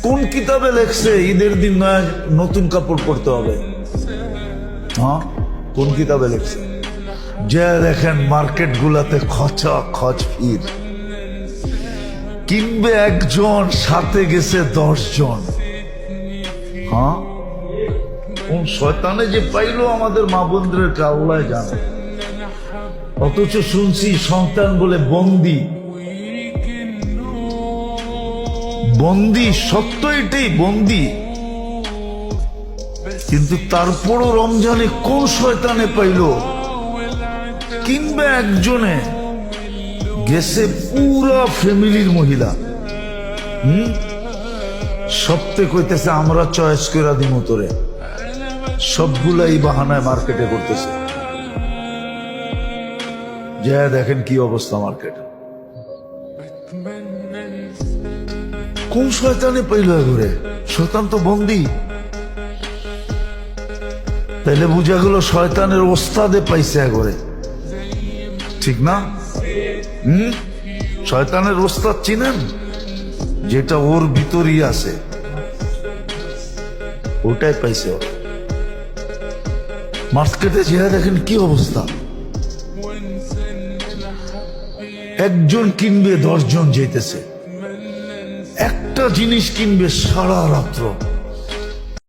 কোন কিতাবে লেখছে ঈদের দিন নয় নতুন কাপড় পরতে হবে? হ্যাঁ, কোন কিতাবে লেখছে? যে দেখেন মার্কেট গুলাতে খচা খচ ভিড়, কিনবে একজন, সাথে গেছে 10 জন। হ্যাঁ, কোন শয়তানে যে পাইলো আমাদের মা বোনদের আল্লাহ জানে। অথচ শুনছি সন্তান বলে বন্দি। বন্দি, সত্য এটাই, বন্দি। কিন্তু তারপরও রমজানে কোন শয়তানে পাইল, কিংবা একজনে গেছে পুরা ফ্যামিলির মহিলা। সপ্তাহে কইতেছে আমরা চয়েস করে দিব তোরে, সবগুলাই বাহানায় মার্কেটে করতেছে। যা দেখেন কি অবস্থা মার্কেটে। কোন শয়তানে পাইল ঘুরে? শয়তান তো বন্দি। তাইলে বুঝা গেল শয়তানের ওস্তাদে পাইছে ঘরে, ঠিক না? শয়তানের ওস্তাদ চিনেন? যেটা ওর ভিতরই আছে, ওটাই পাইছে ওর। মার্কেটে যে দেখেন কি অবস্থা। একজন কিনবে 10 জন যেতেছে, একটা জিনিস কিনবে সারা রাত্র।